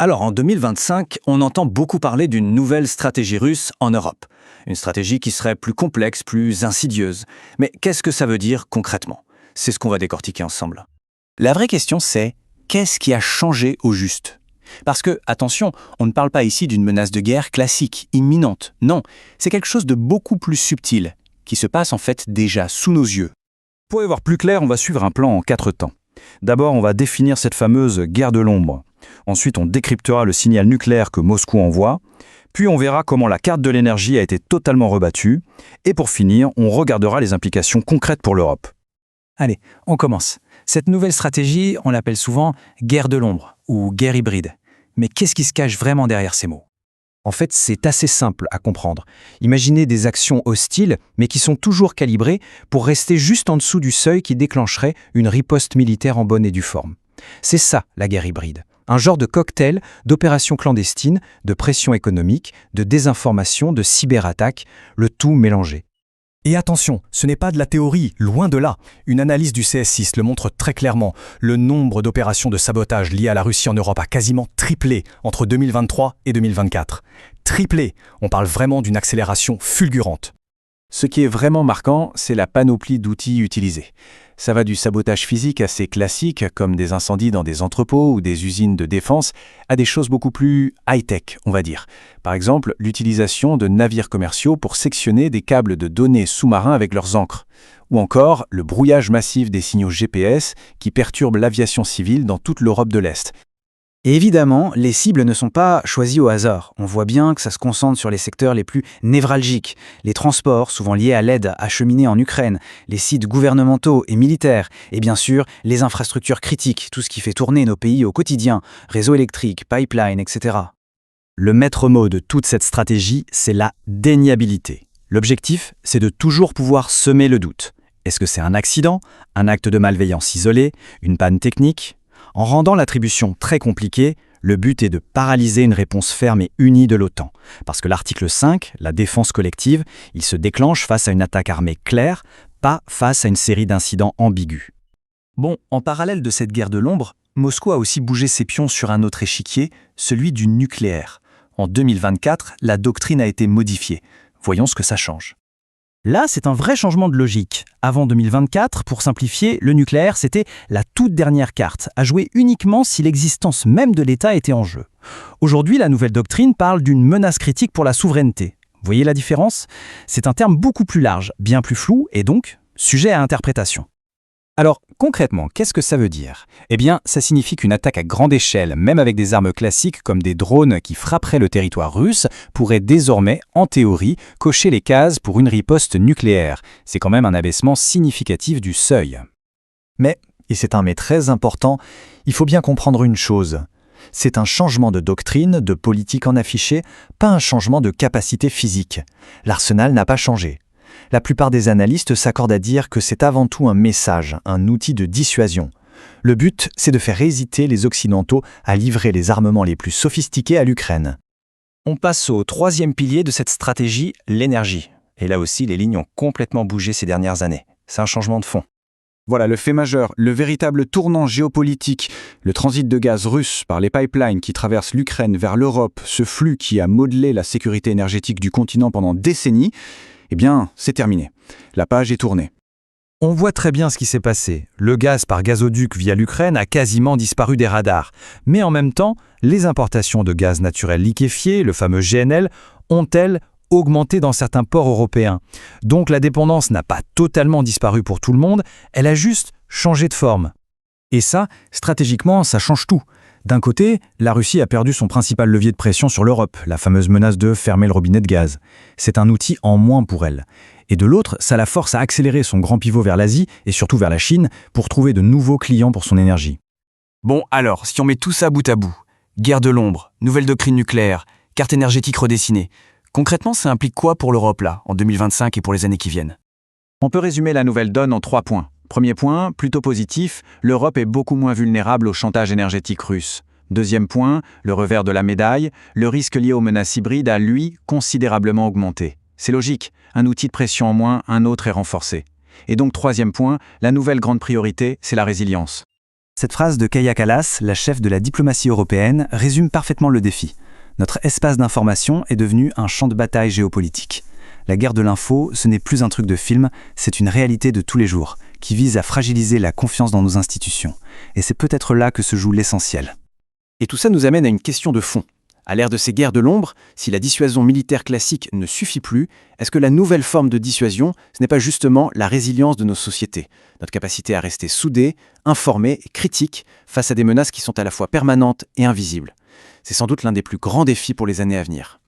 Alors, en 2025, on entend beaucoup parler d'une nouvelle stratégie russe en Europe. Une stratégie qui serait plus complexe, plus insidieuse. Mais qu'est-ce que ça veut dire concrètement? C'est ce qu'on va décortiquer ensemble. La vraie question c'est, qu'est-ce qui a changé au juste? Parce que, attention, on ne parle pas ici d'une menace de guerre classique, imminente. Non, c'est quelque chose de beaucoup plus subtil, qui se passe en fait déjà sous nos yeux. Pour y voir plus clair, on va suivre un plan en 4 temps. D'abord, on va définir cette fameuse guerre de l'ombre. Ensuite, on décryptera le signal nucléaire que Moscou envoie. Puis on verra comment la carte de l'énergie a été totalement rebattue. Et pour finir, on regardera les implications concrètes pour l'Europe. Allez, on commence. Cette nouvelle stratégie, on l'appelle souvent guerre de l'ombre ou guerre hybride. Mais qu'est-ce qui se cache vraiment derrière ces mots? En fait, c'est assez simple à comprendre. Imaginez des actions hostiles, mais qui sont toujours calibrées pour rester juste en dessous du seuil qui déclencherait une riposte militaire en bonne et due forme. C'est ça, la guerre hybride. Un genre de cocktail d'opérations clandestines, de pression économique, de désinformation, de cyberattaque, le tout mélangé. Et attention, ce n'est pas de la théorie, loin de là. Une analyse du CS6 le montre très clairement. Le nombre d'opérations de sabotage liées à la Russie en Europe a quasiment triplé entre 2023 et 2024. Triplé! On parle vraiment d'une accélération fulgurante. Ce qui est vraiment marquant, c'est la panoplie d'outils utilisés. Ça va du sabotage physique assez classique, comme des incendies dans des entrepôts ou des usines de défense, à des choses beaucoup plus high-tech, on va dire. Par exemple, l'utilisation de navires commerciaux pour sectionner des câbles de données sous-marins avec leurs ancres. Ou encore, le brouillage massif des signaux GPS qui perturbent l'aviation civile dans toute l'Europe de l'Est. Et évidemment, les cibles ne sont pas choisies au hasard. On voit bien que ça se concentre sur les secteurs les plus névralgiques. Les transports, souvent liés à l'aide acheminée en Ukraine, les sites gouvernementaux et militaires, et bien sûr, les infrastructures critiques, tout ce qui fait tourner nos pays au quotidien, réseaux électriques, pipelines, etc. Le maître mot de toute cette stratégie, c'est la déniabilité. L'objectif, c'est de toujours pouvoir semer le doute. Est-ce que c'est un accident, un acte de malveillance isolé, une panne technique ? En rendant l'attribution très compliquée, le but est de paralyser une réponse ferme et unie de l'OTAN. Parce que l'article 5, la défense collective, il se déclenche face à une attaque armée claire, pas face à une série d'incidents ambigus. Bon, en parallèle de cette guerre de l'ombre, Moscou a aussi bougé ses pions sur un autre échiquier, celui du nucléaire. En 2024, la doctrine a été modifiée. Voyons ce que ça change. Là, c'est un vrai changement de logique. Avant 2024, pour simplifier, le nucléaire, c'était la toute dernière carte, à jouer uniquement si l'existence même de l'État était en jeu. Aujourd'hui, la nouvelle doctrine parle d'une menace critique pour la souveraineté. Vous voyez la différence? C'est un terme beaucoup plus large, bien plus flou et donc sujet à interprétation. Alors, concrètement, qu'est-ce que ça veut dire? Eh bien, ça signifie qu'une attaque à grande échelle, même avec des armes classiques comme des drones qui frapperaient le territoire russe, pourrait désormais, en théorie, cocher les cases pour une riposte nucléaire. C'est quand même un abaissement significatif du seuil. Mais, et c'est un mais très important, il faut bien comprendre une chose. C'est un changement de doctrine, de politique en affiché, pas un changement de capacité physique. L'arsenal n'a pas changé. La plupart des analystes s'accordent à dire que c'est avant tout un message, un outil de dissuasion. Le but, c'est de faire hésiter les Occidentaux à livrer les armements les plus sophistiqués à l'Ukraine. On passe au troisième pilier de cette stratégie, l'énergie. Et là aussi, les lignes ont complètement bougé ces dernières années. C'est un changement de fond. Voilà le fait majeur, le véritable tournant géopolitique, le transit de gaz russe par les pipelines qui traversent l'Ukraine vers l'Europe, ce flux qui a modelé la sécurité énergétique du continent pendant décennies, eh bien, c'est terminé. La page est tournée. On voit très bien ce qui s'est passé. Le gaz par gazoduc via l'Ukraine a quasiment disparu des radars. Mais en même temps, les importations de gaz naturel liquéfié, le fameux GNL, ont-elles augmenté dans certains ports européens. Donc la dépendance n'a pas totalement disparu pour tout le monde, elle a juste changé de forme. Et ça, stratégiquement, ça change tout. D'un côté, la Russie a perdu son principal levier de pression sur l'Europe, la fameuse menace de fermer le robinet de gaz. C'est un outil en moins pour elle. Et de l'autre, ça la force à accélérer son grand pivot vers l'Asie et surtout vers la Chine pour trouver de nouveaux clients pour son énergie. Bon alors, si on met tout ça bout à bout, guerre de l'ombre, nouvelle doctrine nucléaire, carte énergétique redessinée, concrètement ça implique quoi pour l'Europe là, en 2025 et pour les années qui viennent? On peut résumer la nouvelle donne en 3 points. Premier point, plutôt positif, l'Europe est beaucoup moins vulnérable au chantage énergétique russe. Deuxième point, le revers de la médaille, le risque lié aux menaces hybrides a, lui, considérablement augmenté. C'est logique, un outil de pression en moins, un autre est renforcé. Et donc troisième point, la nouvelle grande priorité, c'est la résilience. Cette phrase de Kaja Kallas, la chef de la diplomatie européenne, résume parfaitement le défi. Notre espace d'information est devenu un champ de bataille géopolitique. La guerre de l'info, ce n'est plus un truc de film, c'est une réalité de tous les jours, qui vise à fragiliser la confiance dans nos institutions. Et c'est peut-être là que se joue l'essentiel. Et tout ça nous amène à une question de fond. À l'ère de ces guerres de l'ombre, si la dissuasion militaire classique ne suffit plus, est-ce que la nouvelle forme de dissuasion, ce n'est pas justement la résilience de nos sociétés, notre capacité à rester soudés, informés et critiques face à des menaces qui sont à la fois permanentes et invisibles? C'est sans doute l'un des plus grands défis pour les années à venir.